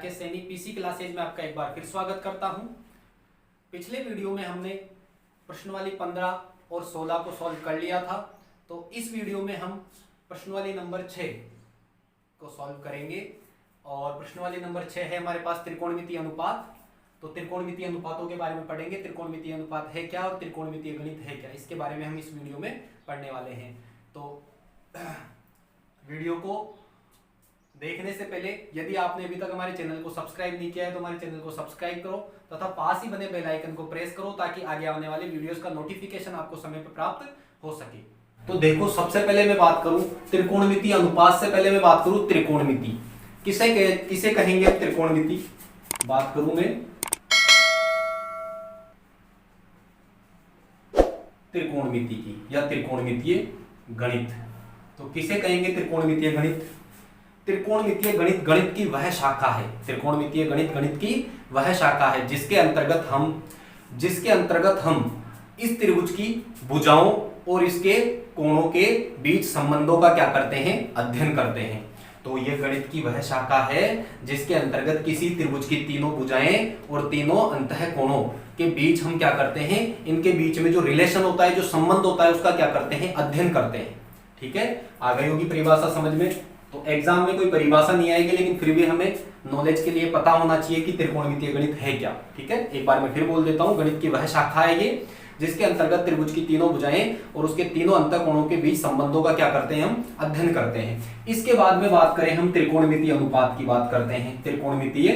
Rakesh Saini PC classes में आपका एक बार फिर स्वागत करता हूं। पिछले वीडियो में हमने प्रश्नवाली 15 और 16 को सॉल्व कर लिया था, तो इस वीडियो में हम प्रश्नवाली नंबर 6 को सॉल्व करेंगे। और प्रश्नवाली नंबर 6 है हमारे पास त्रिकोणमितीय अनुपात। तो त्रिकोणमितीय अनुपातों के बारे में पढ़ेंगे, त्रिकोणमितीय अनुपात है क्या और त्रिकोणमितीय गणित है क्या, इसके बारे में हम इस वीडियो में पढ़ने वाले हैं। तो वीडियो को देखने से पहले यदि आपने अभी तक हमारे चैनल को सब्सक्राइब नहीं किया है तो हमारे चैनल को सब्सक्राइब करो तथा पास ही बने बेल आइकन को प्रेस करो ताकि आगे आने वाले वीडियोस का नोटिफिकेशन आपको समय पर प्राप्त हो सके। तो देखो, सबसे पहले मैं बात करूं त्रिकोणमितीय अनुपात से पहले मैं बात करूं त्रिकोणमिति किसे कहेंगे। त्रिकोणमिति बात करूं मैं त्रिकोणमिति की या त्रिकोणमितीय गणित। तो किसे कहेंगे त्रिकोणमितीय गणित। त्रिकोणमितीय गणित गणित की वह शाखा है, त्रिकोणमितीय गणित गणित की वह शाखा है जिसके अंतर्गत हम इस त्रिभुज की भुजाओं और इसके कोणों के बीच संबंधों का क्या करते हैं, अध्ययन करते हैं। तो यह गणित की वह शाखा है जिसके अंतर्गत किसी त्रिभुज की तीनों भुजाएं और तीनों अंतःकोणों के बीच हम क्या करते हैं, इनके बीच में जो रिलेशन होता है, जो संबंध होता है, उसका क्या करते हैं, अध्ययन करते हैं। ठीक है, आ गई होगी परिभाषा समझ में। तो एग्जाम में कोई परिभाषा नहीं आएगी, लेकिन फिर भी हमें नॉलेज के लिए पता होना चाहिए कि त्रिकोणमितीय गणित है क्या। ठीक है, एक बार मैं फिर बोल देता हूं, गणित की वह शाखा है ये जिसके अंतर्गत त्रिभुज की तीनों भुजाएं और उसके तीनों अंतःकोणों के बीच संबंधों का क्या करते हैं, हम अध्ययन करते हैं। इसके बाद में बात करें हम त्रिकोणमितीय अनुपात की बात करते हैं। त्रिकोणमितीय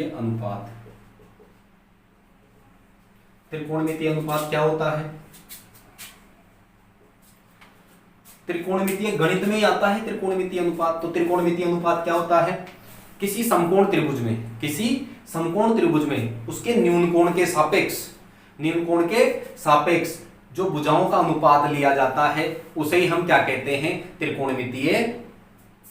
अनुपात। त्रिकोणमितीय अनुपात क्या होता है। त्रिकोणमितीय गणित में ही आता है त्रिकोणमितीय अनुपात। तो त्रिकोणमितीय अनुपात क्या होता है, किसी समकोण त्रिभुज में उसके न्यून कोण के सापेक्ष जो भुजाओं का अनुपात लिया जाता है उसे ही हम क्या कहते हैं, त्रिकोणमितीय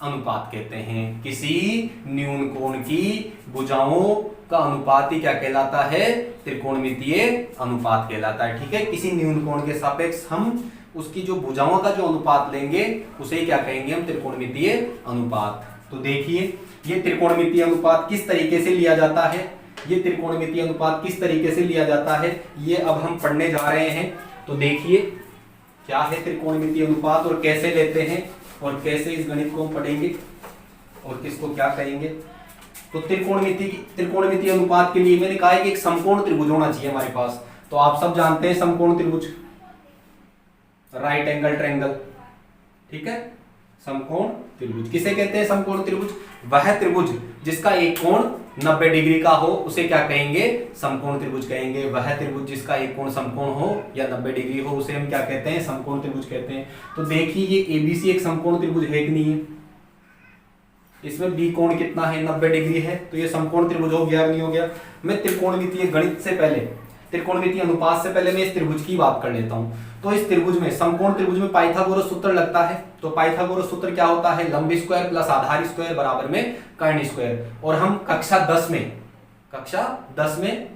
अनुपात कहते हैं। किसी न्यून कोण की भुजाओं का अनुपात ही क्या कहलाता है, त्रिकोणमितीय अनुपात कहलाता है। ठीक है, किसी न्यून कोण के सापेक्ष हम उसकी जो भुजाओं का जो अनुपात लेंगे उसे क्या कहेंगे, हम त्रिकोणमितीय अनुपात। तो देखिए, ये त्रिकोणमितीय अनुपात किस तरीके से लिया जाता है, ये त्रिकोणमितीय अनुपात किस तरीके से लिया जाता है, ये अब हम पढ़ने जा रहे हैं। तो देखिए क्या है त्रिकोणमितीय अनुपात और कैसे लेते हैं और कैसे इस गणित को हम पढ़ेंगे और किसको क्या कहेंगे। तो त्रिकोणमितीय अनुपात के लिए मैंने कहा है कि एक समकोण त्रिभुज होना चाहिए हमारे पास। तो आप सब जानते हैं समकोण त्रिभुज, राइट एंगल ट्रायंगल। ठीक है, समकोण त्रिभुज किसे कहते हैं, समकोण त्रिभुज वह त्रिभुज जिसका एक कोण 90 डिग्री का हो उसे क्या कहेंगे, समकोण त्रिभुज कहेंगे। वह त्रिभुज जिसका एक कोण समकोण हो या 90 डिग्री हो उसे हम क्या कहते हैं, समकोण त्रिभुज कहते हैं। तो देखिए, ये एबीसी एक समकोण त्रिभुज है कि नहीं है, इसमें बी कोण कितना है, 90 डिग्री है। तो ये समकोण त्रिभुज हो गया नहीं हो गया। मैं त्रिकोणमितीय गणित से पहले, त्रिकोणमितीय अनुपात से पहले मैं इस त्रिभुज की बात कर लेता हूं। तो इस त्रिभुज में, समकोण त्रिभुज में पाइथागोरस सूत्र लगता है। तो पाइथागोरस सूत्र क्या होता है, लंब स्क्वायर प्लस आधार स्क्वायर बराबर में कर्ण स्क्वायर। और हम कक्षा 10 में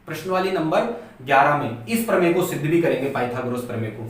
प्रश्नवाली नंबर 11 में इस प्रमेय को सिद्ध भी करेंगे, पाइथागोरस प्रमेय को।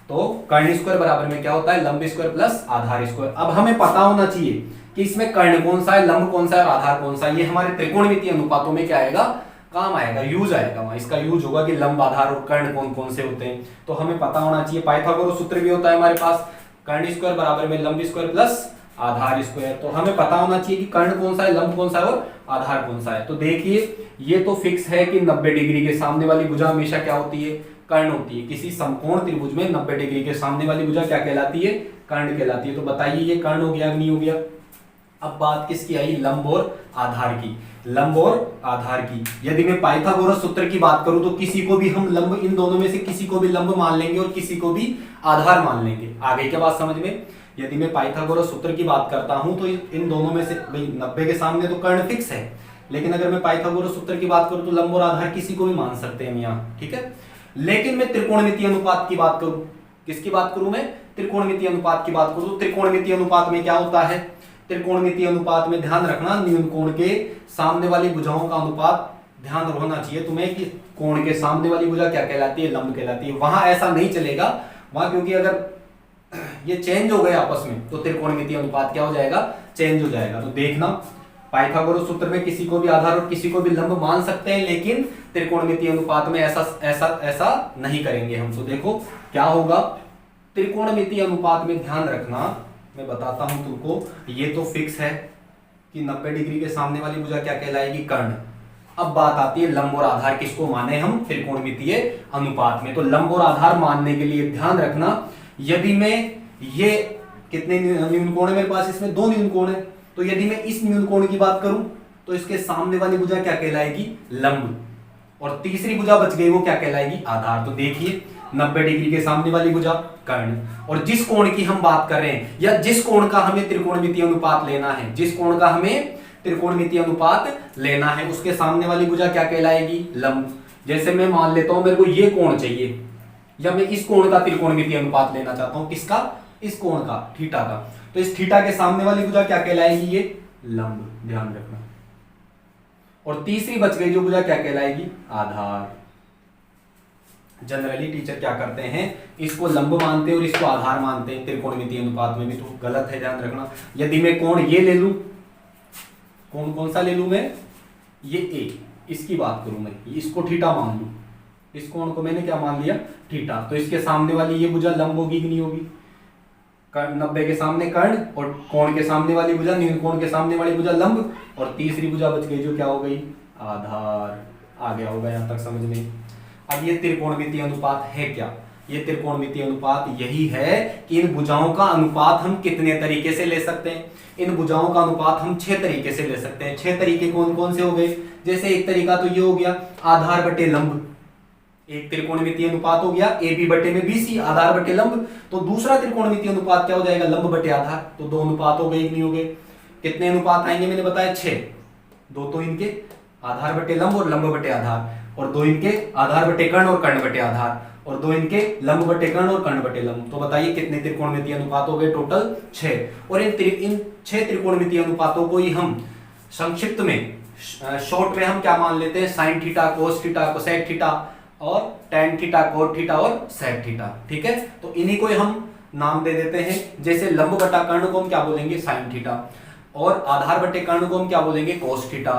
तो कर्ण स्क्वायर बराबर में क्या होता है, लंब स्क्वायर प्लस आधार स्क्वायर। अब हमें पता होना चाहिए कि इसमें कर्ण कौन सा है, लंब कौन सा है और आधार कौन सा है। ये हमारे त्रिकोणमितीय अनुपातों में क्या आएगा, काम आएगा, यूज आएगा। वहां इसका यूज होगा कि लंब, आधार और कर्ण कौन कौन से होते हैं। तो हमें पता होना चाहिए। पाइथागोरस सूत्र भी होता है हमारे पास, कर्ण स्क्वायर बराबर में लंब स्क्वायर प्लस आधार स्क्वायर। तो हमें पता होना चाहिए कि कर्ण कौन सा है, लंब कौन सा है और आधार कौन सा है। तो देखिए, ये तो फिक्स है कि 90 डिग्री के सामने वाली भुजा हमेशा क्या होती है, कर्ण होती है। किसी समकोण त्रिभुज में 90 डिग्री के सामने वाली भुजा क्या कहलाती है, कर्ण कहलाती है। तो बताइए ये कर्ण हो गया नहीं हो गया। अब बात किसकी आई, लंब और आधार की। लंब और आधार की, यदि मैं पाइथागोरस सूत्र की बात करूं तो किसी को भी हम लंब, इन दोनों में से किसी को भी लंब मान लेंगे और किसी को भी आधार मान लेंगे। आगे क्या बात समझ में। यदि मैं पाइथागोरस सूत्र की बात करता हूं तो इन दोनों में से भाई 90 के सामने तो कर्ण फिक्स है, लेकिन अगर मैं पाइथागोरस सूत्र की बात करूं तो लंब और आधार किसी को भी मान सकते हैं यहाँ। ठीक है, लेकिन मैं त्रिकोणमितीय अनुपात की बात करूं, किसकी बात करूं मैं, त्रिकोणमितीय अनुपात की बात करूं तो त्रिकोणमितीय अनुपात में क्या होता है, त्रिकोणमितीय अनुपात में ध्यान रखना, न्यून कोण के सामने वाली भुजाओं का अनुपात ध्यान होना चाहिए तुम्हें कि कोण के सामने वाली भुजा क्या कहलाती है, लंब कहलाती है। वहां ऐसा नहीं चलेगा, वहां क्योंकि अगर ये चेंज हो गए आपस में, तो त्रिकोणमितीय अनुपात क्या हो जाएगा, चेंज हो जाएगा। तो देखना पाइथागोरस सूत्र में किसी को भी आधार और किसी को भी लंब मान सकते हैं, लेकिन त्रिकोणमितीय अनुपात में ऐसा ऐसा ऐसा नहीं करेंगे हम। तो देखो क्या होगा, त्रिकोणमितीय अनुपात में ध्यान रखना, मैं बताता हूं तुमको, ये तो फिक्स है कि 90 डिग्री के सामने वाली भुजा क्या कहलाएगी, कर्ण। अब बात आती है लंब और आधार किसको माने हम त्रिकोणमितीय अनुपात में। तो लंब और आधार मानने के लिए ध्यान रखना, यदि मैं ये कितने न्यून कोण है मेरे पास, इसमें 2 न्यून कोण है, तो यदि मैं इस न्यून कोण की बात करूं तो इसके सामने वाली भुजा क्या कहलाएगी, लंब, और तीसरी भुजा बच गई वो क्या कहलाएगी, आधार। तो देखिए 90 डिग्री के सामने वाली भुजा कर्ण, और जिस कोण की हम बात कर रहे हैं या जिस कोण का हमें त्रिकोणमितीय अनुपात लेना है, जिस कोण का हमें त्रिकोणमितीय अनुपात लेना है, उसके सामने वाली भुजा क्या कहलाएगी, लंब। जैसे मैं मान लेता हूं मेरे को ये कोण चाहिए, या मैं इस कोण का त्रिकोणमितीय अनुपात लेना चाहता हूं, किसका, इस कोण का, थीटा का। तो इस थीटा के सामने वाली भुजा क्या कहलाएगी, ये लंब, ध्यान रखना। और तीसरी बच गई जो भुजा क्या कहलाएगी, आधार। जनरली टीचर क्या करते हैं, इसको लंब मानते हैं और इसको आधार मानते हैं त्रिकोणमितीय अनुपात में भी, तो गलत है, ध्यान रखना। यदि मैं कोण ये ले लूं, कोण कौन सा ले लूं मैं, ये ए, इसकी बात करूं मैं, इसको थीटा मान लूं, इस कोण को मैंने क्या मान लिया, थीटा, तो इसके सामने वाली ये भुजा लंब होगी कि नहीं होगी, 90 के सामने कर्ण, और कोण के सामने वाली भुजा, न्यून कोण के सामने वाली भुजा लंब, और तीसरी भुजा बच गई जो क्या हो गई, आधार। आ गया होगा यहां तक समझ में। अब ये त्रिकोणमितीय अनुपात है क्या, ये त्रिकोणमितीय अनुपात यही है कि इन भुजाओं का अनुपात हम कितने तरीके से ले सकते हैं। इन भुजाओं का अनुपात हम 6 तरीके से ले सकते हैं। 6 तरीके कौन कौन से हो गए, जैसे एक तरीका तो ये हो गया आधार बटे लंब, एक त्रिकोणमितीय अनुपात हो गया ए बी बटे में BC, आधार बटे लंब। तो दूसरा त्रिकोणमितीय अनुपात क्या हो जाएगा, लंब बटे आधार। तो 2 अनुपात हो गए, नहीं हो गए, कितने अनुपात आएंगे मैंने बताया 6, 2 तो इनके आधार बटे लंब और लंब बटे आधार, और 2 इनके आधार बटे कर्ण और कर्ण बटे आधार, और 2 इनके लंब बटे कर्ण और कर्ण बटे लंब। तो बताइए कितने त्रिकोणमितीय अनुपात हो गए, टोटल 6। और इन 6 त्रिकोणमितीय अनुपातों को ही हम संक्षिप्त में, शॉर्ट में हम क्या मान लेते हैं, sine theta, cos theta, cosec theta, और टेन थीटा, कोट थीटा और सेक थीटा। ठीक है, तो इन्हीं को हम नाम दे देते हैं। जैसे लंब बटा कर्ण को हम क्या बोलेंगे, साइन थीटा, और आधार बटे कर्ण को हम क्या बोलेंगे, कोस थीटा,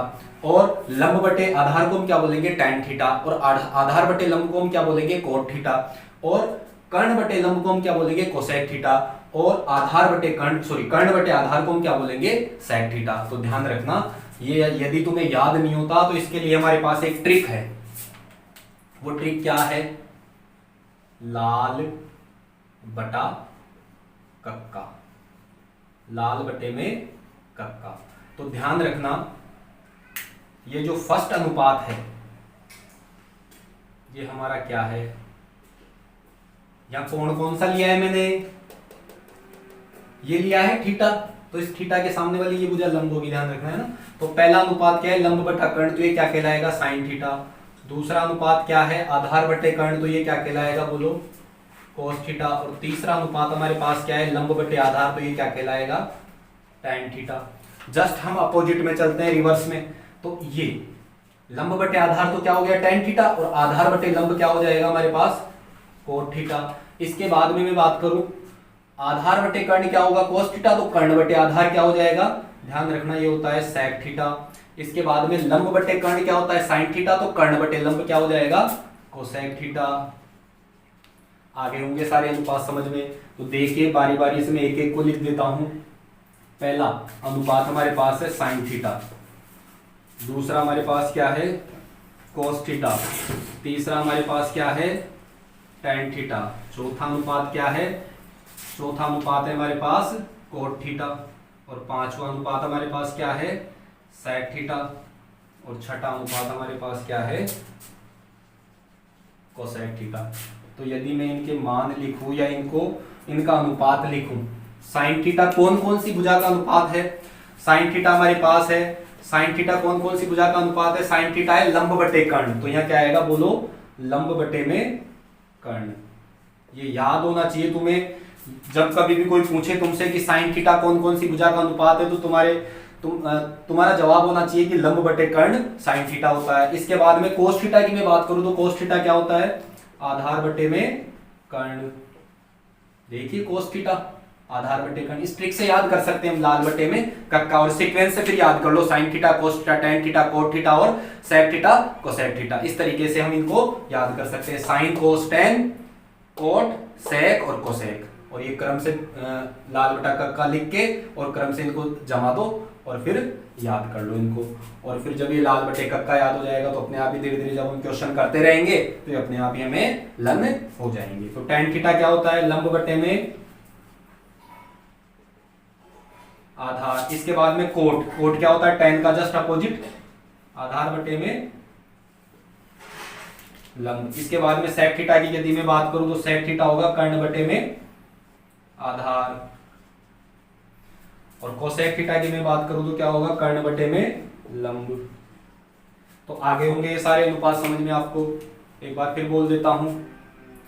और लंब बटे आधार को हम क्या बोलेंगे, टेन थीटा, और आधार बटे लंब को हम क्या बोलेंगे, कोट थीटा, और कर्ण बटे लंब को हम क्या बोलेंगे, कोसेक थीटा, और आधार बटे कर्ण बटे आधार को हम क्या बोलेंगे, सेक थीटा। तो ध्यान रखना, ये यदि तुम्हें याद नहीं होता तो इसके लिए हमारे पास एक ट्रिक है। वो ट्रिक क्या है, लाल बटा कक्का, लाल बटे में कक्का। तो ध्यान रखना, ये जो फर्स्ट अनुपात है ये हमारा क्या है, यहां कोण कौन सा लिया है मैंने, ये लिया है थीटा, तो इस थीटा के सामने वाली ये भुजा लंब होगी, ध्यान रखना है ना। तो पहला अनुपात क्या है, लंब बटा कर्ण, तो ये क्या कहलाएगा, साइन थीटा। दूसरा अनुपात क्या है, आधार बटे कर्ण, तो ये क्या कहलाएगा, बोलो, कोस थीटा। और तीसरा अनुपात हमारे पास क्या है, लंब बटे आधार, तो ये क्या कहलाएगा, टैन थीटा। जस्ट हम अपोजिट में चलते हैं, रिवर्स में। तो ये लंब बटे आधार तो क्या हो गया, टैन थीटा, और आधार बटे लंब क्या हो जाएगा हमारे पास, कोट थीटा। इसके बाद में मैं बात करूं, आधार बटे कर्ण क्या होगा, कोस थीटा, तो कर्ण बटे आधार क्या हो जाएगा, ध्यान रखना ये होता है सेक थीटा। इसके बाद में लंब बटे कर्ण क्या होता है, साइन थीटा, तो कर्ण बटे लंब क्या हो जाएगा, कोसेक थीटा। आगे होंगे सारे अनुपात समझ में। तो देखिए बारी बारी से मैं एक एक को लिख देता हूं। पहला अनुपात हमारे पास है साइन थीटा, दूसरा हमारे पास क्या है, कोस थीटा, तीसरा हमारे पास क्या है, टैन थीटा, चौथा अनुपात क्या है, चौथा अनुपात है हमारे पास कोट थीटा, और पांचवा अनुपात हमारे पास क्या है, सेक थीटा, और छठा अनुपात हमारे पास क्या है, कोसेक थीटा। तो यदि मैं इनके मान लिखूं या इनका अनुपात लिखूं, साइन थीटा कौन कौन सी भुजा का अनुपात है, साइन थीटा हमारे पास है, साइन थीटा कौन कौन सी भुजा का अनुपात है, साइन थीटा है लंब बटे कर्ण, तो यहाँ क्या आएगा, बोलो, लंब बटे में कर्ण। ये याद होना चाहिए तुम्हें, जब कभी भी कोई पूछे तुमसे कि साइन थीटा कौन कौन सी भुजा का अनुपात है, तो तुम्हारा जवाब होना चाहिए कि लंब बटे कर्ण साइन थीटा होता है। इसके बाद में कोस थीटा की मैं बात करूं तो कोस थीटा क्या होता है, आधार बटे में कर्ण। देखिए cos थीटा आधार बटे कर्ण, इस ट्रिक से याद कर सकते हैं हम लाल बटे में कक्का, और सीक्वेंस से फिर याद कर लो sin theta cos theta tan theta cot theta और sec थीटा cosec थीटा। इस तरीके से हम इनको याद कर सकते हैं, sin cos tan cot sec और cosec, और ये क्रम से लाल बटा कक्का लिख के और क्रम से इनको जमा दो और फिर याद कर लो इनको। और फिर जब ये लाल बटे कक्का याद हो जाएगा तो अपने आप ही धीरे धीरे जब हम क्वेश्चन करते रहेंगे तो ये अपने आप ही हमें लम्ब हो जाएंगे। तो tan थीटा क्या होता है, लंब बटे में आधार, इसके बाद में कोट, कोट क्या होता है, tan का जस्ट अपोजिट, आधार बटे में लंब। इसके बाद में sec थीटा की यदि मैं बात करूं तो sec थीटा होगा कर्ण बटे में आधार, और cosec थीटा की मैं बात करूं तो क्या होगा, कर्ण बटे में लंब। तो आगे होंगे ये सारे अनुपात समझ में आपको, एक बार फिर बोल देता हूं।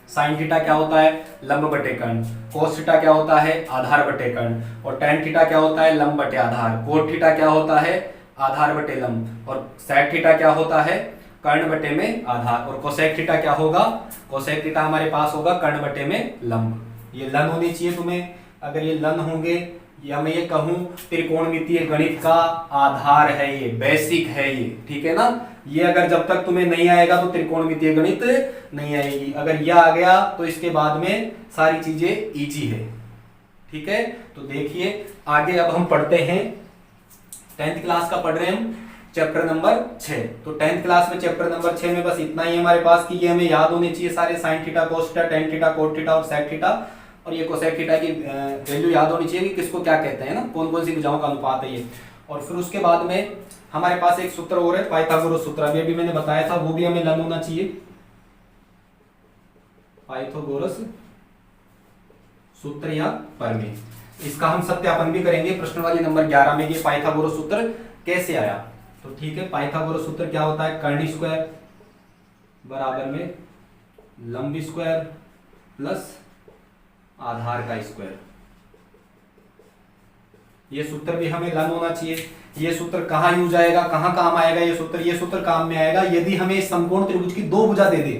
sin थीटा क्या होता है, लंब बटे कर्ण, cos थीटा क्या होता है, आधार बटे कर्ण, और tan थीटा क्या होता है, लंब बटे आधार, cot थीटा क्या होता है, आधार बटे लंब, और sec थीटा क्या होता है, कर्ण बटे में आधार, और cosec थीटा क्या होगा, cosec थीटा हमारे पास होगा कर्ण बटे में लंब। ये लन होनी चाहिए तुम्हें, अगर ये लन होंगे, या मैं ये कहूं त्रिकोणमितीय गणित का आधार है ये, बेसिक है ये, ठीक है ना। ये अगर जब तक तुम्हें नहीं आएगा तो त्रिकोणमितीय गणित नहीं आएगी, अगर ये आ गया तो इसके बाद में सारी चीजें इजी है, ठीक है। तो देखिए आगे अब हम पढ़ते हैं, 10th क्लास का पढ़ रहे हैं हम चैप्टर नंबर 6। तो 10th क्लास में चैप्टर नंबर 6 में बस इतना ही हमारे पास कि ये हमें याद होने चाहिए सारे, sin theta cos theta tan theta cot theta और sec थीटा, और ये cosec थीटा की वैल्यू याद होनी चाहिए कि किसको क्या कहते हैं ना, कौन कौन सी भुजाओं का अनुपात है ये। और फिर उसके बाद में हमारे पास एक सूत्र और है पाइथागोरस सूत्र, अभी अभी मैंने बताया था, वो भी हमें लर्न होना चाहिए, पाइथागोरस सूत्र या प्रमेय। इसका हम सत्यापन भी करेंगे प्रश्नवाली नंबर 11 में कि पाइथागोरस सूत्र कैसे आया। तो ठीक है, पाइथागोरस सूत्र क्या होता है, कर्ण स्क्वायर बराबर में लंब स्क्वायर प्लस आधार का स्क्वायर। ये सूत्र भी हमें लर्न होना चाहिए। ये सूत्र कहाँ यूज आएगा, कहाँ काम आएगा ये सूत्र काम में आएगा यदि हमें इस समकोण त्रिभुज की दो भुजा दे दे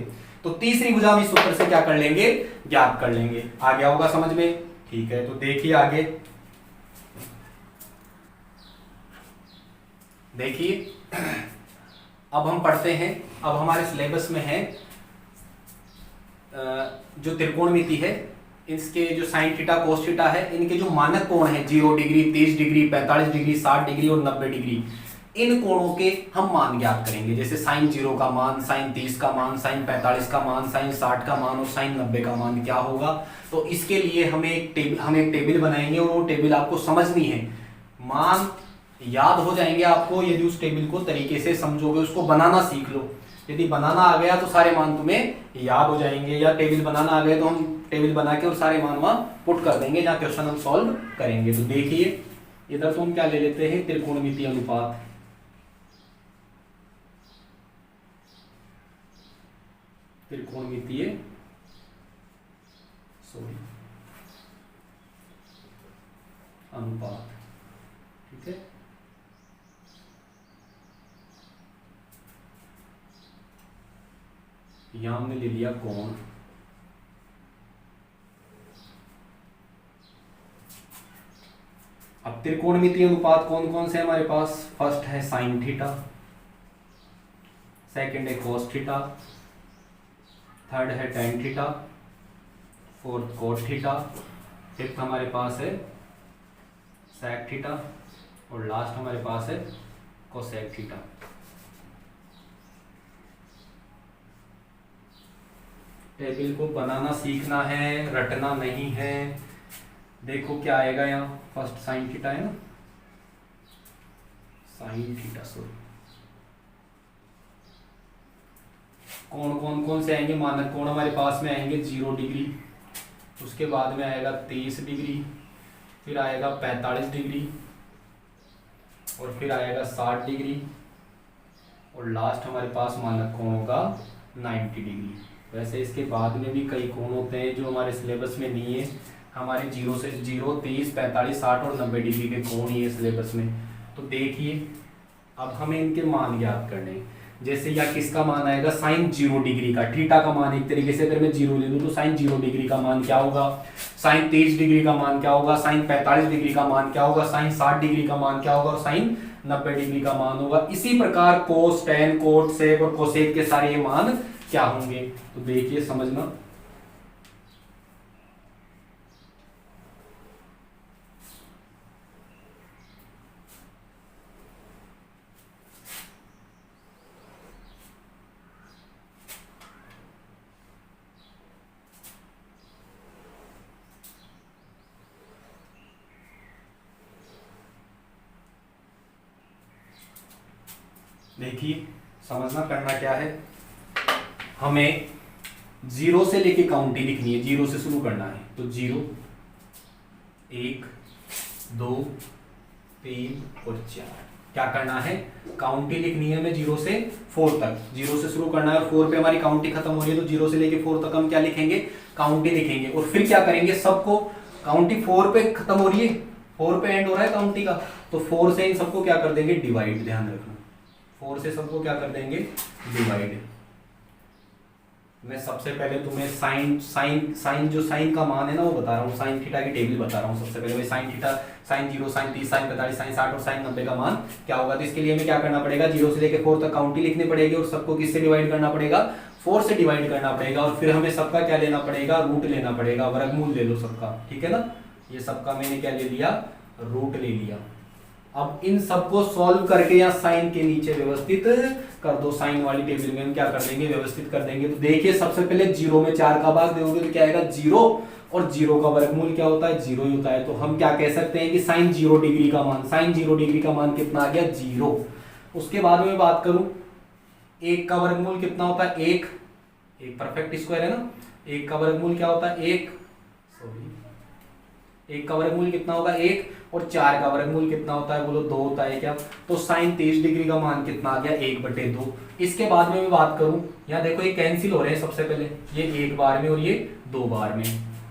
तो तीसरी भुजा हम इस सूत्र से क्या कर लेंगे, ज्ञात कर लेंगे। आ गया होगा समझ में, ठीक है। तो देखिए आगे, देखिए अब हम पढ़ते हैं, अब हमारे सिलेबस में है जो त्रिकोणमिति है, इसके जो sin थीटा cos थीटा है, इनके जो मानक कोण है 0 डिग्री, 30 डिग्री, 45 डिग्री, 60 डिग्री और 90 डिग्री, इन कोणों के हम मान ज्ञात करेंगे। जैसे sin 0 का मान, sin 30 का मान, sin 45 का मान, sin 60 का मान और sin 90 का मान क्या होगा। तो इसके लिए हम एक टेबल बनाएंगे और वो टेबल आपको समझनी है, मान याद हो जाएंगे आपको यदि उस टेबल को तरीके से समझोगे, उसको बनाना सीख लो। यदि बनाना आ गया तो सारे मान तुम्हें याद हो जाएंगे, या टेबल बनाना आ गए तो हम टेबल बना के और सारे मान वहां पुट कर देंगे जहां क्वेश्चन हम सॉल्व करेंगे। तो देखिए इधर तो हम क्या ले लेते हैं, त्रिकोणमितीय अनुपात। त्रिकोणमितीय अनुपात, ठीक है। यहां हमने ले लिया कोण, अब त्रिकोणमितीय अनुपात कौन कौन से हमारे पास, फर्स्ट है sin थीटा, सेकंड है cos थीटा, थर्ड है tan theta, fourth cot theta, fifth हमारे पास है sec थीटा और लास्ट हमारे पास है cosec थीटा। टेबल को बनाना सीखना है, रटना नहीं है। देखो क्या आएगा यहाँ, फर्स्ट sin थीटा है ना, sin थीटा सॉरी, कोण कौन से आएंगे, मानक कोण हमारे पास में आएंगे 0 डिग्री, उसके बाद में आएगा 30 डिग्री, फिर आएगा 45 डिग्री और फिर आएगा 60 डिग्री और लास्ट हमारे पास मानक कोण होगा 90 डिग्री। वैसे इसके बाद में भी कई कोण होते हैं जो हमारे सिलेबस में नहीं है, हमारे 0 से 0, 30, 45, 60 और 90 डिग्री के कोण ही है सिलेबस में। तो देखिए अब हमें इनके मान ज्ञात करने हैं। जैसे या किसका मान आएगा साइन 0 डिग्री का, थीटा का मान एक तरीके से अगर मैं 0 ले लूं तो साइन 0 डिग्री का मान क्या होगा, साइन 23 डिग्री का मान क्या होगा, साइन 45 डिग्री का मान क्या होगा, साइन 60 डिग्री का मान क्या होगा और साइन 90 डिग्री का मान होगा। इसी प्रकार कोस, टेन, कोट, सेक और कोसेक के सारे ये मान क्या होंगे। तो देखिए समझना, देखिए समझना करना क्या है, हमें 0 से लेके काउंटी लिखनी है, 0 से शुरू करना है। तो 0, 1, 2, 3 और 4 क्या करना है, काउंटी लिखनी है हमें 0 से 4 तक। 0 से शुरू करना है और 4 पे हमारी काउंटी खत्म हो रही है, तो 0 से लेके 4 तक हम क्या लिखेंगे, काउंटी लिखेंगे। और फिर क्या करेंगे, सबको काउंटी 4 पे खत्म हो रही है, 4 पे एंड हो रहा है काउंटी का, तो 4 से इन सबको क्या कर देंगे, डिवाइड। ध्यान रखना 4 से सबको क्या कर देंगे, डिवाइड। मैं सबसे पहले तुम्हें साइन जो साइन का मान है ना वो बता रहा हूँ, साइन थीटा की टेबल बता रहा हूँ। सबसे पहले वही sine theta, sine 0, sine 30, sine 45, sine 60 और साइन 90 का मान क्या होगा। तो इसके लिए हमें क्या करना पड़ेगा, 0 से लेकर 4 तक काउंटी लिखनी पड़ेगी और सबको किससे डिवाइड करना पड़ेगा, 4 से डिवाइड करना पड़ेगा। और फिर हमें सबका क्या लेना पड़ेगा, रूट लेना पड़ेगा, वर्गमूल ले लो सबका, ठीक है ना। ये सबका मैंने क्या ले लिया, रूट ले लिया। अब इन सबको सॉल्व करके या साइन के नीचे व्यवस्थित कर दो, साइन वाली टेबल में हम क्या कर देंगे, व्यवस्थित कर देंगे। तो देखिए सबसे पहले 0 में 4 का भाग दोगे तो क्या आएगा 0, और 0 का वर्गमूल क्या होता है, 0 ही होता है। तो हम क्या कह सकते हैं कि साइन 0 डिग्री का मान, साइन 0 डिग्री का मान कितना आ गया, 0। उसके बाद में बात करूं 1 का वर्गमूल कितना होता है, 1 परफेक्ट स्क्वायर है ना, 1 का वर्गमूल क्या होता है, 1 का वर्गमूल कितना होगा 1, और 4 का वर्गमूल कितना होता है, बोलो 2 होता है क्या। तो साइन 23 डिग्री का मान कितना आ गया, 1/2। इसके बाद में मैं बात करूं, यहाँ देखो ये कैंसिल हो रहे हैं, सबसे पहले ये 1 बार में और ये 2 बार में,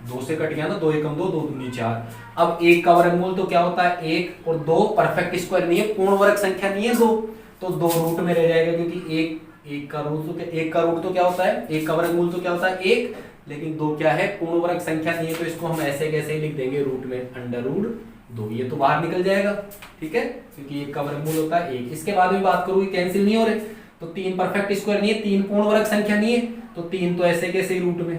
2 से कट गया ना, 2 एकम 2, 2 दूनी 4। अब 1 का वर्गमूल तो क्या होता है 1, और 2 परफेक्ट स्क्वायर नहीं है, पूर्ण वर्ग संख्या नहीं है 2, तो 2 रूट में रह जाएगा, क्योंकि 1 का रूट तो क्या होता है, 1 का वर्गमूल तो क्या होता है 1, लेकिन 2 क्या है, पूर्ण वर्ग संख्या नहीं है, तो इसको हम ऐसे कैसे ही लिख देंगे रूट में, √2। ये तो बाहर निकल जाएगा, ठीक है, क्योंकि 1 का वर्गमूल होता है 1। इसके बाद में बात करूँ, कैंसिल नहीं हो रहे, तो 3 परफेक्ट स्क्वायर नहीं है, 3 पूर्ण वर्ग संख्या नहीं है, तो 3 तो ऐसे कैसे रूट में,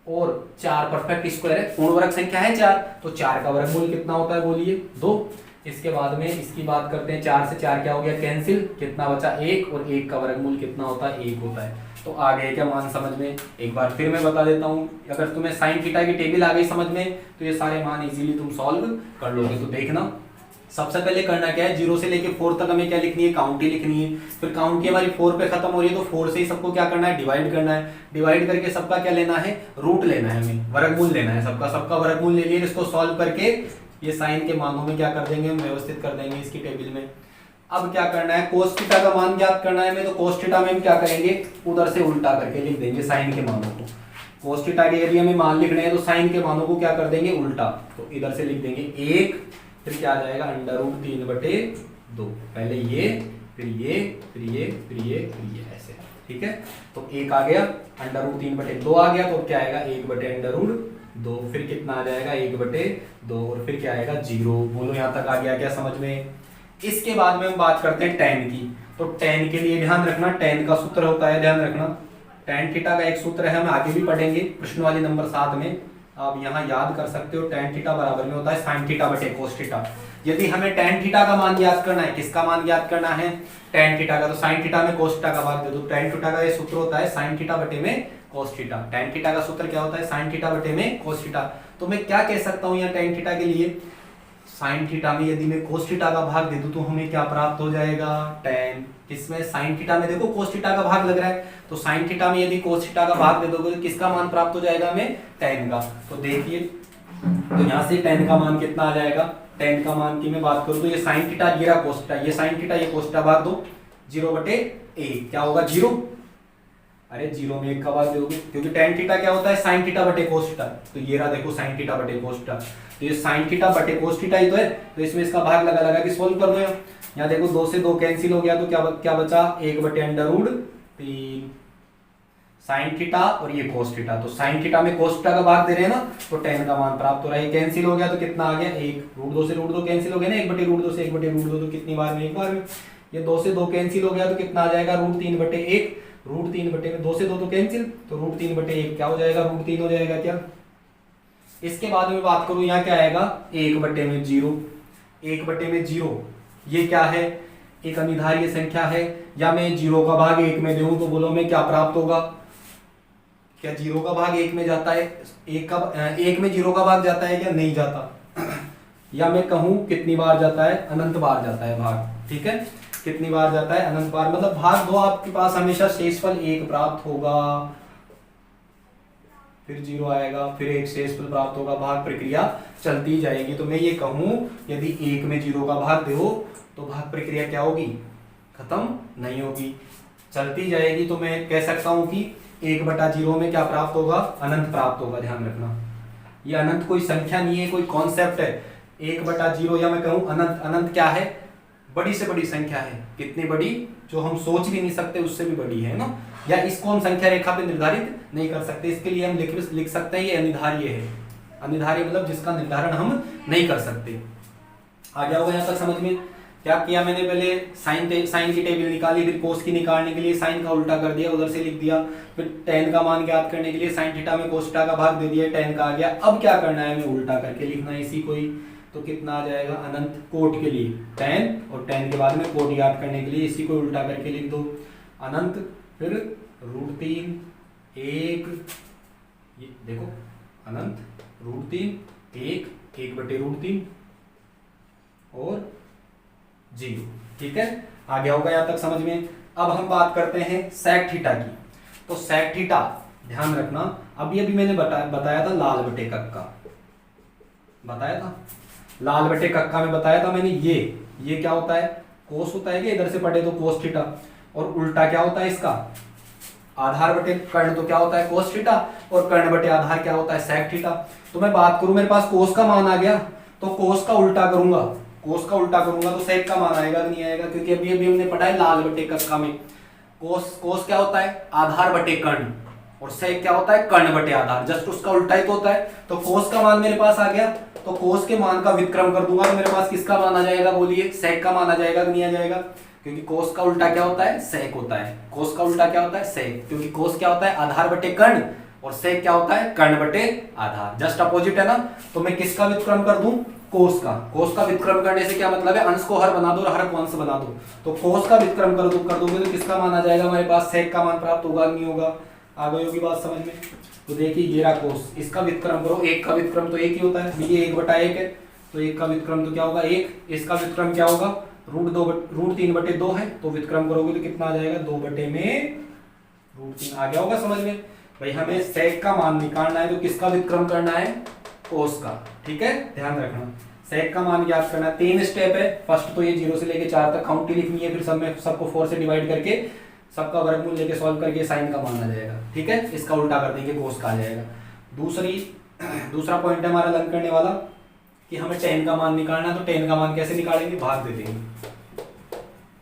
और 4 परफेक्ट स्क्वायर है, पूर्ण वर्ग संख्या है 4, तो 4 का वर्गमूल कितना होता है, बोलिए 2। इसके बाद में इसकी बात करते हैं, 4 से 4 क्या हो गया कैंसिल, कितना बचा 1, और 1 का वर्गमूल कितना होता है 1 होता है। तो आ गए क्या मान समझ में। एक बार फिर मैं बता देता हूँ, अगर तुम्हें साइन थीटा की टेबल आ गई समझ में, तो ये सारे मान इजीली तुम सॉल्व कर लोगे। तो देखना सबसे पहले करना क्या है, 0 से लेके 4 तक हमें क्या लिखनी है, काउंटी लिखनी है। फिर काउंटी हमारी 4 पे खत्म हो रही है, तो 4 से ही सबको क्या करना है, डिवाइड करना है। डिवाइड करके सबका क्या लेना है, रूट लेना है, हमें वर्गमूल लेना है, सबका वर्गमूल ले लिए। इसको सॉल्व करके ये साइन के मानों में क्या कर देंगे, हम व्यवस्थित कर देंगे इसकी टेबल में। अब क्या करना है, कोस थीटा का मान ज्ञात करना है हमें, तो कोस थीटा में हम क्या करेंगे, उधर से उल्टा करके लिख देंगे साइन के मानों को। कोस थीटा के यदि हमें मान लिखने हैं तो साइन के मानों को क्या कर देंगे, उल्टा। तो इधर से लिख देंगे 1, फिर क्या आ जाएगा √3/2। पहले ये, फिर ये, फिर ये, फिर ये, फिर ये, ऐसे, ठीक है। तो 1 आ गया, √3/2 आ गया, तो क्या आएगा 1/√2। फिर कितना आ जाएगा 1/2, और फिर क्या आएगा 0। बोलो यहाँ तक आ गया क्या समझ में। इसके बाद में हम बात करते हैं tan की। तो tan के लिए ध्यान रखना, tan का सूत्र होता है, ध्यान रखना tan थीटा का एक सूत्र है, हम आगे भी पढ़ेंगे प्रश्न वाली नंबर 7 में, आप यहाँ याद कर सकते हो। tan थीटा बराबर में होता है sin θ/cos थीटा। यदि हमें tan थीटा का मान ज्ञात करना है, किसका मान ज्ञात करना है, tan थीटा का, तो sin थीटा में cos थीटा का भाग दे दो। tan थीटा का ये सूत्र होता है sin θ/cos theta. tan theta का सूत्र क्या होता है, sin θ/cos थीटा। तो मैं क्या कह सकता हूँ यहाँ tan थीटा के लिए, साइन थीटा में यदि मैं कोस थीटा का भाग दे दूं तो हमें क्या प्राप्त हो जाएगा, tan। किसमें, साइन थीटा में देखो कोस थीटा का भाग लग रहा है, तो साइन थीटा में यदि कोस थीटा का भाग दे दोगे तो किसका मान प्राप्त हो जाएगा हमें, tan का। तो देखिए, तो यहाँ से tan का मान कितना आ जाएगा, tan का मान की मैं बात करूं तो ये साइन थीटा, ये रहा कोस थीटा, ये साइन थीटा, ये कोस थीटा, भाग दो 0/a, क्या होगा 0। अरे 0 में 1 का भाग दोगे, क्योंकि tan थीटा क्या होता है, sin थीटा बटे cos थीटा। तो ये रहा देखो sin थीटा बटे cos थीटा, तो ये sin थीटा बटे cos थीटा ही तो है, तो इसमें इसका भाग लगा लगा के सोल्व कर दो। यहाँ देखो 2 से 2 कैंसिल हो गया, तो क्या बचा, 1 बटे अंडर रूट 3 sin थीटा और ये cos थीटा। तो sin थीटा में cos थीटा का भाग दे रहे हैं ना, तो tan का मान प्राप्त हो रहा है। ये कैंसिल हो गया तो कितना आ गया, 1 रूट 2 से रूट 2 कैंसिल हो गया ना, 1 बटे रूट 2 से 1 बटे रूट 2, तो कितनी बार में, एक बार में। ये 2 से 2 कैंसिल हो गया तो कितना आ जाएगा, रूट 3 बटे 1, रूट 3 बटे में 2 से 2 तो कैंसिल, तो रूट 3 बटे 1 क्या हो जाएगा, रूट 3 हो जाएगा क्या। इसके बाद में बात करूं, यहाँ क्या आएगा, 1 बटे में 0, 1 बटे में 0, ये क्या है, एक अनिधार्य संख्या है, या मैं 0 का भाग 1 में दूं तो बोलो मैं क्या प्राप्त होगा, क्या 0 का भाग 1 में जाता है, 1 में 0 का भाग जाता है क्या, नहीं जाता। या मैं कहूं कितनी बार जाता है, अनंत बार जाता है भाग, ठीक है, कितनी बार जाता है, अनंत बार, मतलब भाग 2 आपके पास हमेशा शेषफल 1 प्राप्त होगा, फिर 0 आएगा, फिर एक शेषफल प्राप्त होगा, भाग प्रक्रिया चलती जाएगी। तो मैं ये कहूं यदि 1 में 0 का भाग दो तो भाग प्रक्रिया क्या होगी, खत्म नहीं होगी, चलती जाएगी। तो मैं कह सकता हूं कि 1 बटा 0 में क्या प्राप्त होगा, अनंत प्राप्त होगा। ध्यान रखना, ये अनंत कोई संख्या नहीं है, कोई कॉन्सेप्ट है। 1 बटा 0, या मैं कहूं अनंत, अनंत क्या है, बड़ी से बड़ी संख्या है। कितनी बड़ी, जो हम सोच भी नहीं सकते उससे भी बड़ी है ना, या इसको हम संख्या रेखा पे निर्धारित नहीं कर सकते, इसके लिए हम लिख सकते हैं ये अनिधार्य है। अनिधार्य मतलब जिसका निर्धारण हम नहीं कर सकते। आ गया होगा यहाँ तक समझ में। क्या किया मैंने, पहले साइन की टेबल निकाली, फिर कोस की निकालने के लिए साइन का उल्टा कर दिया, उधर से लिख दिया, फिर tan का मान ज्ञात करने के लिए साइन थीटा में कोस थीटा का भाग दे दिया, tan का आ गया। अब क्या करना है, हमें उल्टा करके लिखना है इसी को ही, तो कितना आ जाएगा, अनंत कोट के लिए tan, और tan के बाद में कोट ज्ञात करने के लिए इसी को उल्टा करके लिख दो, अनंत, फिर रूट 3 1, ये देखो अनंत रूट 3 1 बटे रूट 3 और 0, ठीक है। आ गया होगा यहाँ तक समझ में। अब हम बात करते हैं sec थीटा की। तो sec थीटा ध्यान रखना, अब ये भी मैंने बताया था लाल बटे कक्का, बताया था लाल बटे कक्का में बताया था मैंने, ये क्या होता है, कोस होता है कि इधर से पढ़े तो कोस थीटा, और उल्टा क्या होता है इसका, आधार बटे कर्ण, तो क्या होता है कोस थीटा, और कर्ण बटे आधार क्या होता है sec थीटा। तो मैं बात करूं, मेरे पास कोस का मान आ गया, तो कोस का उल्टा करूंगा, कोस का उल्टा करूंगा तो sec का मान आएगा कि नहीं आएगा, क्योंकि अभी अभी हमने पढ़ा है लाल बटे कक्का में, कोस क्या होता है, आधार बटे कर्ण, और sec क्या होता है, कर्ण बटे आधार, जस्ट उसका उल्टा ही तो होता है। तो कोस का मान मेरे पास आ गया, तो कोस के मान का विक्रम कर दूंगा तो मेरे पास किसका मान आ जाएगा, बोलिए sec का मान आ जाएगा कि नहीं आ जाएगा, क्योंकि कोस का उल्टा क्या होता है, sec होता है। कोस का उल्टा क्या होता है, sec, क्योंकि कोस क्या होता है, आधार बटे कर्ण, और sec क्या होता है, कर्ण बटे आधार, जस्ट अपोजिट है ना। तो मैं किसका व्युत्क्रम कर दूं, कोस का व्युत्क्रम करने से क्या मतलब है, अंश को हर बना दो और हर को अंश बना दो। तो कोस का व्युत्क्रम कर दोगे तो किसका मान आ जाएगा हमारे पास, sec का मान प्राप्त होगा नहीं होगा। आ गई होगी बात समझ में। तो देखिए ये रहा कोस, इसका व्युत्क्रम करो, 1 का व्युत्क्रम तो 1 ही होता है, ये 1 बटा 1 है, तो 1 का व्युत्क्रम तो क्या होगा 1, इसका व्युत्क्रम क्या होगा, रूट 3 बटे 2 है, तो व्युत्क्रम करोगे तो कितना आ जाएगा, 2 बटे में रूट 3। आ गया होगा समझ में। भाई हमें sec का मान निकालना है तो किसका व्युत्क्रम करना है, कोस का, ठीक है, ध्यान रखना। sec का मान ज्ञात करना, 3 स्टेप है। फर्स्ट तो ये 0 से लेके 4 तक काउंटी लिखनी है, फिर सब में सबको 4 से डिवाइड करके सबका वर्गमूल लेके सॉल्व करके साइन का मान आ जाएगा, ठीक है, इसका उल्टा कर देंगे, कोस का आ जाएगा। दूसरा पॉइंट है हमारा लर्न करने वाला कि हमें tan का मान निकालना, तो tan का मान कैसे निकालेंगे, भाग दे देंगे,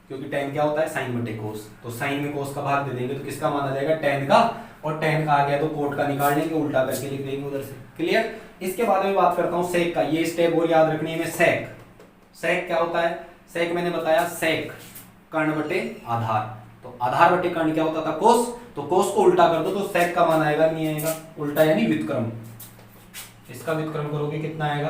क्योंकि tan क्या होता है, साइन बटे कोस, तो साइन में कोस का भाग दे देंगे तो किसका मान आ जाएगा, tan का, और tan का आ गया तो कोट का निकाल लेंगे, उल्टा करके लिख देंगे उधर से। क्लियर। इसके बाद में बात करता हूँ sec का, ये स्टेप और याद रखनी है में, sec क्या होता है, sec मैंने बताया sec कर्ण बटे आधार, तो आधार बटे कर्ण क्या होता था, कोस, तो कोस को उल्टा कर दो तो sec का मान आएगा नहीं आएगा, उल्टा यानी व्युत्क्रम, इसका व्युत्क्रम करोगे कितना आएगा,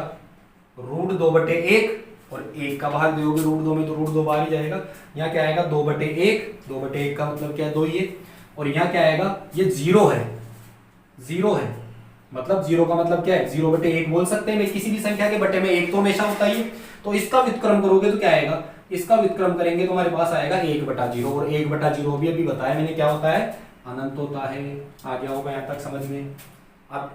रूट 2 बटे 1, और 1 का भाग दोगे रूट 2 में तो रूट 2 बाहर ही जाएगा। यहाँ क्या आएगा 2 बटे 1 का मतलब क्या है 2 ही है, और यहाँ क्या आएगा, ये 0 है, 0 है, मतलब 0 का मतलब क्या है, 0 बटे 1 बोल सकते हैं, किसी भी संख्या के बटे में 1 तो हमेशा होता ही है। तो इसका व्युत्क्रम करोगे तो क्या आएगा, इसका व्युत्क्रम करेंगे तो हमारे पास आएगा 1 बटा 0, और 1 बटा 0 भी अभी बताया मैंने क्या होता है, अनंत होता है। आ गया होगा यहाँ तक समझ में। अब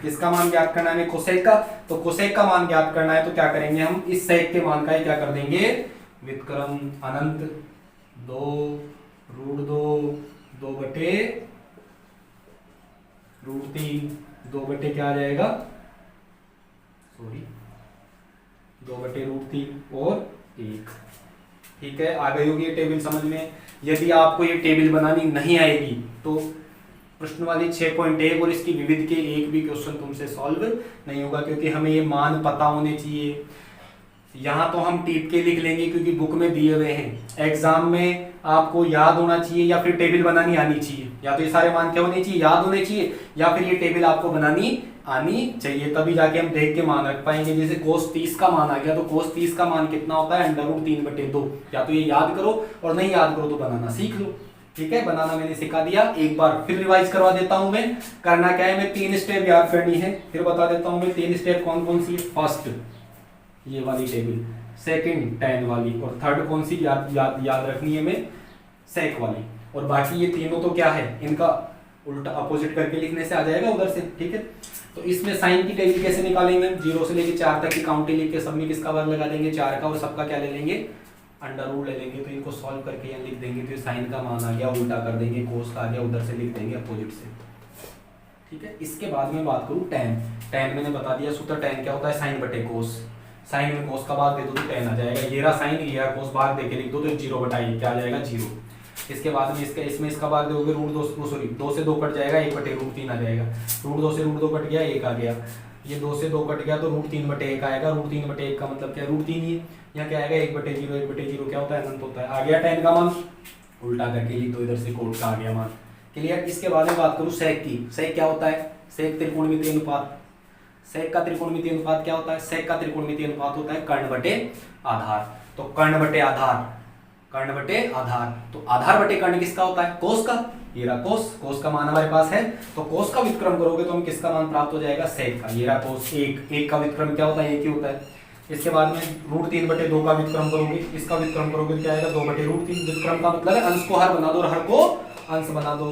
किसका मान ज्ञात करना है, कोसेक का, तो कोसेक का मान ज्ञात करना है तो क्या करेंगे हम, इस सेक के मान का ही क्या कर देंगे, व्युत्क्रम, अनंत 2 रूट 2 2 बटे √3, 2 बटे क्या आ जाएगा, सॉरी 2 बटे √3 और 1। ठीक है, आ गई होगी ये टेबल समझ में। यदि आपको ये टेबल बनानी नहीं आएगी तो प्रश्न वाली 6.1 और इसकी विविध के एक भी क्वेश्चन तुमसे सॉल्व नहीं होगा, क्योंकि हमें ये मान पता होने चाहिए। यहाँ तो हम टिप के लिख लेंगे क्योंकि बुक में दिए हुए हैं। एग्जाम में आपको याद होना चाहिए या फिर टेबल बनानी आनी चाहिए। या तो ये सारे मान क्या होने चाहिए, याद होने चाहिए, या फिर ये टेबल आपको बनानी आनी चाहिए, तभी जाके हम देख के मान रख पाएंगे। जैसे cos 30 का मान आ गया तो cos 30 का मान कितना होता है, √3/2। या तो ये याद करो और नहीं याद करो तो बनाना सीख लो। ठीक है, बनाना मैंने सिखा दिया, एक बार फिर रिवाइज करवा देता हूं मैं। करना क्या है, मैं 3 स्टेप याद करनी है, फिर बता देता हूं मैं 3 स्टेप कौन कौन सी है। फर्स्ट ये वाली टेबल, सेकंड tan वाली, और थर्ड कौन सी याद रखनी है मैं, sec वाली। और बाकी ये तीनों तो क्या है, इनका उल्टा अपोजिट करके लिखने से आ जाएगा उधर से। ठीक है, तो इसमें साइन की टेबल कैसे निकालेंगे, 0 से लेके 4 तक की काउंटी लिख के सब में किसका वर्ग लगा देंगे, 4 का, और सबका क्या ले लेंगे, √ ले लेंगे। तो इनको सॉल्व करके यहाँ लिख देंगे, तो साइन का मान आ गया, उल्टा कर देंगे, कोस का आ गया, उधर से लिख देंगे अपोजिट से। ठीक है, इसके बाद में बात करूँ tan मैंने बता दिया सूत्र। tan क्या होता है, साइन बटे कोस। साइन में कोस का भाग दे दो तो tan आ जाएगा, ये रहा साइन, ये रहा कोस, भाग देके लिख दो तो 0/1 क्या आ जाएगा, 0। इसके बाद में इसमें इसका भाग दोगे √2 से 2 कट जाएगा, 1/√3 आ जाएगा। √2 से √2 कट गया, 1 आ गया। ये 2 से 2 कट गया तो √3/1 आएगा। √3/1 का मतलब क्या है, √3 ही है। यहाँ क्या आएगा, 1/0, 1/0 क्या होता है, अनंत होता है। आ गया tan का मान, उल्टा करके लिख दो, इधर से कोट का आ गया मान। क्लियर। इसके बाद में बात करूँ sec की। sec क्या होता है, sec त्रिकोणमितीय अनुपात। sec का त्रिकोणमितीय अनुपात क्या होता है, sec का त्रिकोणमितीय अनुपात होता है कर्ण बटे आधार। तो कर्ण बटे आधार, कर्ण बटे आधार, तो आधार बटे कर्ण किसका होता है, कोस का। ये रहा कोस, कोस का मान हमारे पास है, तो कोस का व्युत्क्रम करोगे तो हमें किसका मान प्राप्त हो जाएगा, sec का। ये रहा कोस, एक का व्युत्क्रम क्या होता है, एक ही होता है। इसके बाद में √3/2 का व्युत्क्रम करोगे, इसका व्युत्क्रम करोगे तो क्या आएगा, 2/√3। व्युत्क्रम का मतलब है अंश को हर बना दो और हर को अंश बना दो।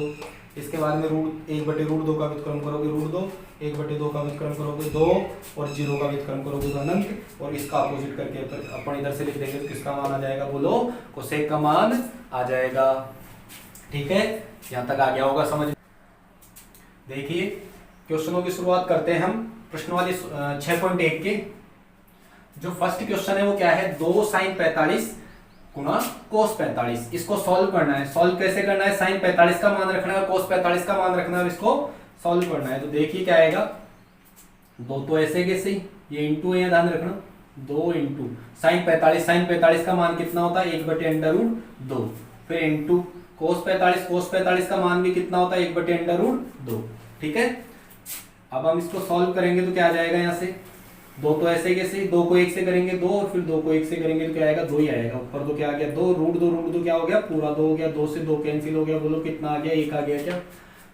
इसके बाद में √1/√2 का व्युत्क्रम करोगे, √2, 1/2 का व्युत्क्रम करोगे 2, और 0 का व्युत्क्रम करोगे तो अनंत, और इसका अपोजिट करके अपन इधर से लिख देंगे तो किसका मान आ जाएगा, बोलो, कोसेक का मान आ जाएगा। ठीक है, यहाँ तक आ गया होगा समझ। देखिए क्वेश्चनों की शुरुआत करते हैं हम प्रश्न वाली 6.1 के। जो फर्स्ट क्वेश्चन है वो क्या है, 2 sin 45 गुणा cos 45। इसको सॉल्व करना है। सॉल्व कैसे करना है, sin 45 का मान रखना है और cos 45 का मान रखना है और इसको सॉल्व करना है। तो देखिए क्या आएगा, 2 तो ऐसे कैसे, ये इंटू है, ध्यान रखना, 2 इंटू sin 45 का मान कितना होता है, 1/√2। फिर इंटू cos 45 का मान भी कितना होता है, 1/√2। ठीक है, अब हम इसको सॉल्व करेंगे तो क्या आ जाएगा, यहाँ से 2 तो ऐसे कैसे, 2 को 1 से करेंगे 2, और फिर 2 को 1 से करेंगे तो क्या आएगा, 2 ही आएगा। ऊपर तो क्या आ गया, 2 √2 क्या हो गया, पूरा 2 हो गया, 2 से 2 कैंसिल हो गया, बोलो कितना आ गया, 1 आ गया क्या।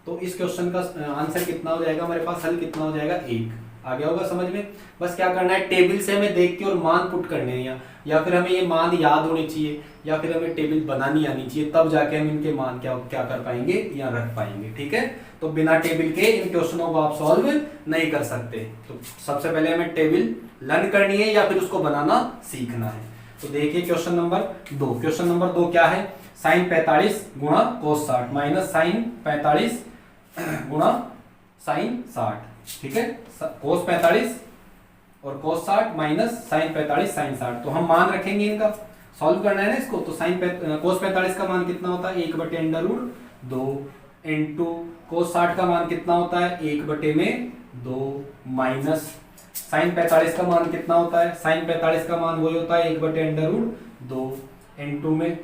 तो इस क्वेश्चन का आंसर कितना हो जाएगा, हमारे पास हल कितना हो जाएगा, 1 आ गया होगा समझ में। बस क्या करना है, टेबल से हमें देख के और मान पुट करने हैं, या फिर हमें ये मान याद होने चाहिए, या फिर हमें टेबल बनानी आनी चाहिए, तब जाके हम इनके मान क्या कर पाएंगे या रख पाएंगे। ठीक है, तो बिना टेबल के इन क्वेश्चनों को आप सॉल्व नहीं कर सकते। तो सबसे पहले हमें टेबल लर्न करनी है या फिर उसको बनाना सीखना है। तो देखिए क्वेश्चन नंबर 2। क्वेश्चन नंबर 2 क्या है, sin 45 गुणा cos 60 माइनस sin 45 गुणा sin 60। ठीक है, cos 45 और cos 60 माइनस sin 45 sin 60। तो हम मान रखेंगे, इनका सॉल्व करना है ना इसको। तो cos 45 का मान कितना होता है, 1/√2 इंटू cos 60 का मान कितना होता है, 1/2 माइनस sin 45 का मान कितना होता है, sin 45 का मान वही होता है 1/√2 इंटू में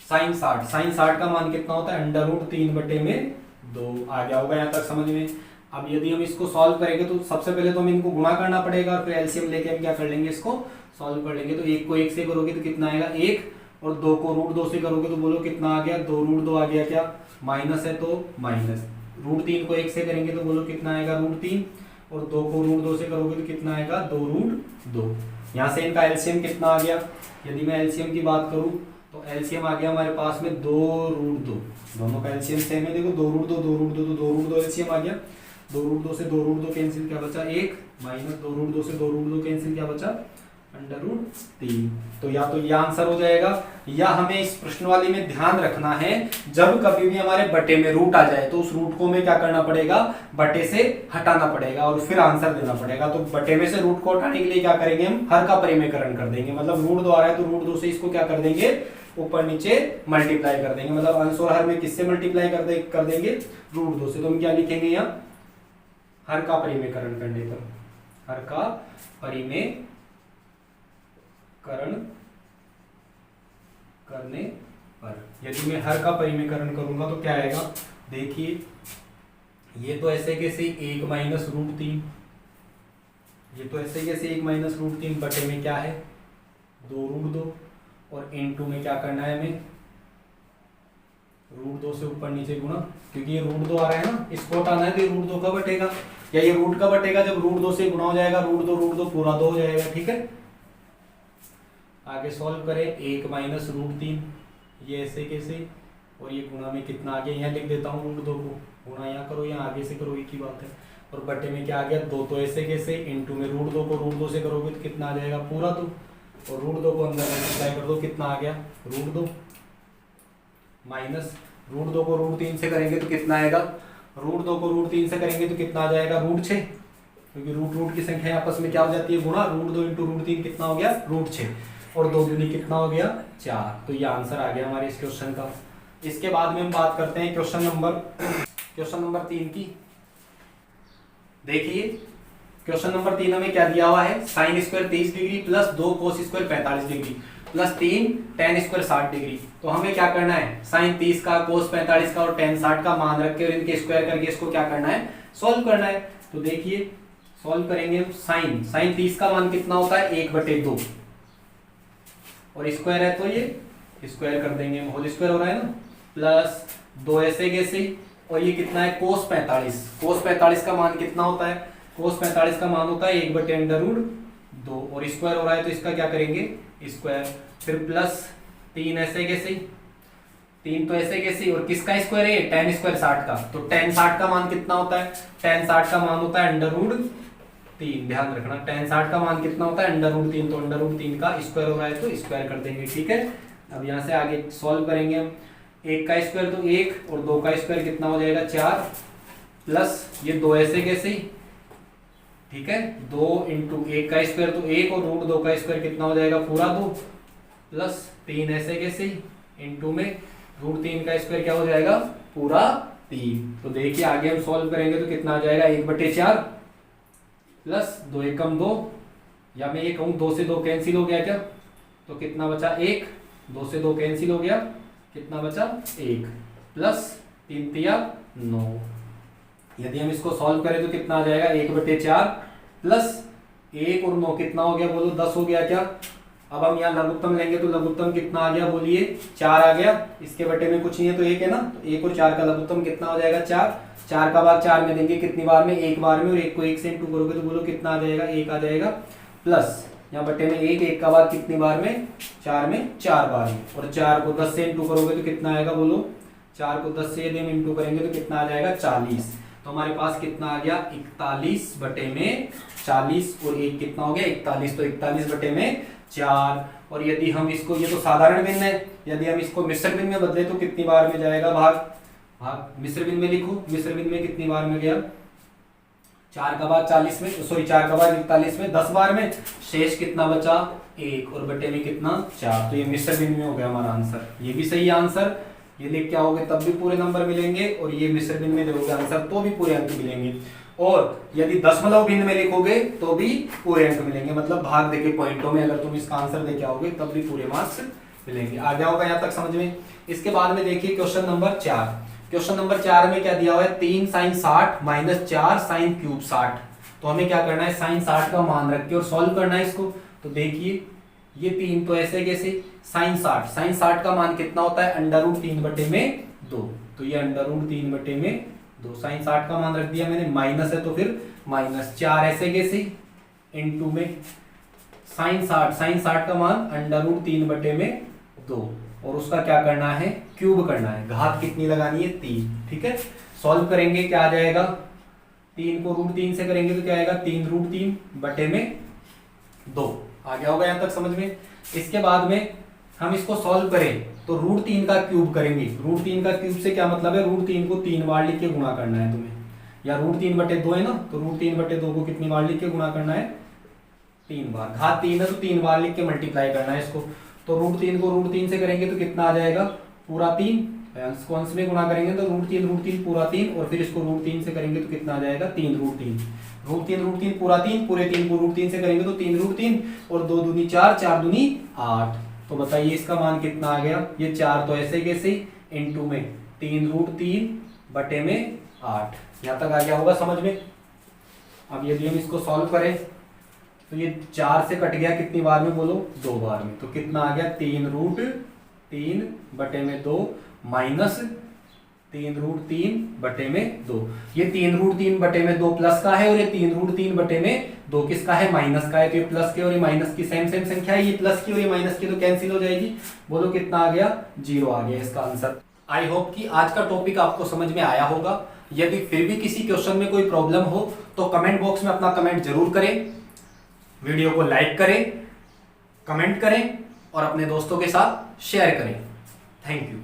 sin 60 का मान कितना होता है, √3/2। आ गया होगा यहाँ तक समझ में। अब यदि हम इसको सॉल्व करेंगे तो सबसे पहले तो हमें इनको गुणा करना पड़ेगा, और फिर एलसीएम लेके हम क्या कर लेंगे, इसको सॉल्व कर लेंगे। तो 1 को 1 से करोगे तो कितना आएगा, 1, और 2 को √2 से करोगे तो बोलो कितना आ गया, 2√2 आ गया क्या, माइनस है तो माइनस। √3 को 1 से करेंगे तो बोलो कितना आएगा, √3, और 2 को √2 से करोगे तो कितना आएगा, 2√2। यहाँ से इनका एलसीएम कितना आ गया, यदि मैं एलसीएम की बात करूँ तो एलसीएम आ गया हमारे पास में 2√2। दोनों का एलसीएम सेम है, देखो 2√2 तो 2√2 एलसीएम आ गया। 2√2 से 2√2 कैंसिल क्या बचा, 1, माइनस 2√2 से 2√2 कैंसिल क्या बचा, √3। तो या तो ये आंसर हो जाएगा, या हमें इस प्रश्न वाली में ध्यान रखना है जब कभी भी हमारे बटे में रूट आ जाए तो उस रूट को हमें क्या करना पड़ेगा, बटे से हटाना पड़ेगा और फिर आंसर देना पड़ेगा। तो बटे में से रूट को हटाने के लिए क्या करेंगे, हम हर का परिमेयकरण कर देंगे। मतलब √2 आ रहा है तो √2 से इसको क्या कर देंगे, ऊपर नीचे मल्टीप्लाई कर देंगे। मतलब अंश और हर में किससे मल्टीप्लाई कर देंगे, √2 से। तो हम क्या लिखेंगे यहाँ, हर का परिमेयकरण करने पर, हर का परिमेयकरण करने पर। यदि मैं हर का परिमेयकरण करूंगा तो क्या आएगा, देखिए ये तो ऐसे कैसे 1 माइनस √3, ये तो ऐसे कैसे 1 माइनस √3 बटे में क्या है 2 √2 और इनटू में क्या करना है हमें, √2 से ऊपर नीचे गुणा, क्योंकि ये √2 आ रहा है ना, इसको हटाना है तो ये √2 का बटेगा, या ये रूट का बटेगा जब √2 से गुणा हो जाएगा, √2 पूरा 2 हो जाएगा। ठीक है, आगे सॉल्व करें, 1 माइनस √3, ये ऐसे कैसे, और ये गुणा में कितना आ गया, यहाँ लिख देता हूँ √2 को, गुणा यहाँ करो, यहाँ आगे से करो, एक ही बात है। और बटे में क्या आ गया 2, तो ऐसे कैसे, इनटू में √2 को √2 से करोगे तो कितना आ जाएगा पूरा 2, और √2 को अंदर मल्टीप्लाई कर दो, कितना आ गया √2 माइनस √2 को √3 से करेंगे तो कितना आएगा, √2 को √3 से करेंगे तो कितना आ जाएगा √6, क्योंकि रूट की संख्या आपस में क्या हो जाती है गुणा, √2 इंटू √3 कितना हो गया √6, और 2 दूनी कितना हो गया 4। तो ये आंसर आ गया हमारे इस क्वेश्चन का। इसके बाद में हम बात करते हैं क्वेश्चन नंबर 3 की। देखिए क्वेश्चन नंबर 3 हमें क्या दिया हुआ है, sin square 30 degree plus 2 cos square 45 degree plus 3 tan square 60 degree. तो हमें क्या करना है, sin 30 का, cos 45 का और tan 60 का मान रख के और इनके स्क्वायर करके इसको क्या करना है, सॉल्व करना है। तो देखिए सॉल्व करेंगे हम, sin 30 का मान कितना होता है 1/2, और स्क्वायर है तो ये स्क्वायर कर देंगे, होल स्क्वायर हो रहा है ना, प्लस 2 ऐसे कैसे, और ये कितना है cos 45 का मान कितना होता है, cos 45 का मान होता है 1/√2, और स्क्वायर हो रहा है तो इसका क्या करेंगे स्क्वायर, फिर प्लस 3 ऐसे कैसे, 3 तो ऐसे कैसे, और किसका स्क्वायर है tan स्क्वायर 60 का, तो tan 60 का मान कितना होता है, tan 60 का मान होता है √3, ध्यान रखना tan 60 का मान कितना होता है √3, तो √3 का स्क्वायर हो रहा है तो स्क्वायर कर देंगे। ठीक है, अब यहाँ से आगे सॉल्व करेंगे हम, 1 का स्क्वायर तो 1 और 2 का स्क्वायर कितना हो जाएगा 4, प्लस ये 2 ऐसे कैसे, ठीक है 2 इंटू 1 का स्क्वायर तो 1 और √2 का स्क्वायर कितना हो जाएगा पूरा 2, प्लस 3 ऐसे कैसे, इंटू में √3 का स्क्वायर क्या हो जाएगा पूरा 3। तो देखिए आगे हम सॉल्व करेंगे तो कितना आ जाएगा 1/4 प्लस 2 एकम 2, या मैं ये कहूँ 2 से 2 कैंसिल हो गया क्या, तो कितना बचा 1, 2 से 2 कैंसिल हो गया, कितना बचा 1, प्लस 3 तिया 9। यदि हम इसको सॉल्व करें तो कितना आ जाएगा 1/4 प्लस 1 और 9 कितना हो गया बोलो 10 हो गया क्या। अब हम यहाँ लघुत्तम लेंगे तो लघुत्तम कितना आ गया बोलिए 4 आ गया, इसके बटे में कुछ नहीं है तो 1 है ना, तो 1 और 4 का लघुत्तम कितना हो जाएगा 4, 4 का भाग 4 में देंगे कितनी बार में, एक बार में, और 1 को 1 से इंटू करोगे तो बोलो कितना आ जाएगा 1 आ जाएगा, प्लस यहाँ बटे में 1 का भाग कितनी बार में 4 में 4 बार में, और 4 को 10 से इंटू करोगे तो कितना आएगा बोलो, 4 को 10 से यदि हम इंटू करेंगे तो कितना आ जाएगा 40। तो हमारे पास कितना आ गया 41 बटे में 40, और 1 कितना हो गया 41, तो 41 बटे में 4। और यदि हम इसको, ये तो साधारण भिन्न है, यदि हम इसको मिश्र भिन्न में बदले तो कितनी बार में जाएगा भाग मिश्र भिन्न में लिखो, मिश्र भिन्न में कितनी बार में गया 4 का भाग 40 में, सॉरी 4 का भाग 41 में 10 बार में, शेष कितना बचा 1 और बटे में कितना 4। तो ये मिश्र भिन्न में हो गया हमारा आंसर, ये भी सही आंसर, ये लिख के आओगे तब भी पूरे नंबर मिलेंगे, और ये मिश्र भिन्न में देखोगे आंसर तो भी पूरे अंक मिलेंगे, और यदि दशमलव भिन्न में लिखोगे तो भी पूरे अंक मिलेंगे। मतलब भाग देके पॉइंटों में अगर तुम इसका आंसर देके आओगे तब भी पूरे मार्क्स मिलेंगे। आ गया होगा यहाँ तक समझ में। इसके बाद में देखिए क्वेश्चन नंबर 4, क्वेश्चन नंबर 4 में क्या दिया हुआ है 3 sin 60 माइनस 4 sin क्यूब 60। तो हमें क्या करना है sin 60 का मान रख के और सॉल्व करना है इसको। तो देखिए ये 3 तो ऐसे कैसे, sin 60 का मान कितना होता है √3 बटे में 2, तो ये √3 बटे में 2, sin 60 का मान रख दिया मैंने, माइनस है तो फिर माइनस 4 ऐसे कैसे, इनटू में sin 60 का मान √3 बटे में 2, और उसका क्या करना है क्यूब करना है, घात कितनी लगानी है 3। ठीक है, सॉल्व करेंगे क्या आ जाएगा, 3 को √3 से करेंगे तो क्या आएगा 3 √3 बटे में 2। आ गया होगा यहाँ तक समझ में। इसके बाद में हम इसको सॉल्व करें तो √3 का क्यूब करेंगे। √3 का क्यूब से क्या मतलब है, √3 को 3 बार लिख के गुणा करना है तुम्हें, या √3/2 है ना, तो √3/2 को कितनी बार लिख के गुणा करना है, 3 बार। घात 3 है तो 3 बार लिख के मल्टीप्लाई करना है इसको। तो √3 को √3 से करेंगे तो कितना आ जाएगा, पूरा 3। अंश को अंश में गुणा करेंगे तो √3 पूरा 3, और फिर इसको √3 से करेंगे तो कितना आ जाएगा, 3√3। √3 पूरा 3, पूरे 3 को √3 से करेंगे तो 3√3, और 2 दूनी 4, 4 दूनी 8। तो बताइए इसका मान कितना आ गया, ये 4 तो ऐसे कैसे इनटू में 3√3/8। यहाँ तक आ गया होगा समझ में। अब यदि हम इसको सॉल्व करें तो ये 4 से कट गया कितनी बार में बोलो, 2 बार में। तो कितना आ गया, 3√3/2 माइनस 3√3/2। ये 3√3/2 प्लस का है, और ये 3√3/2 किसका है, माइनस का है। तो ये प्लस के और ये माइनस की सेम सेम संख्या है, ये प्लस की और ये माइनस की तो कैंसिल हो जाएगी। बोलो कितना आ गया, 0 आ गया इसका आंसर। आई होप कि आज का टॉपिक आपको समझ में आया होगा। यदि फिर भी किसी क्वेश्चन में कोई प्रॉब्लम हो तो कमेंट बॉक्स में अपना कमेंट जरूर करें, वीडियो को लाइक करें, कमेंट करें और अपने दोस्तों के साथ शेयर करें। Thank you.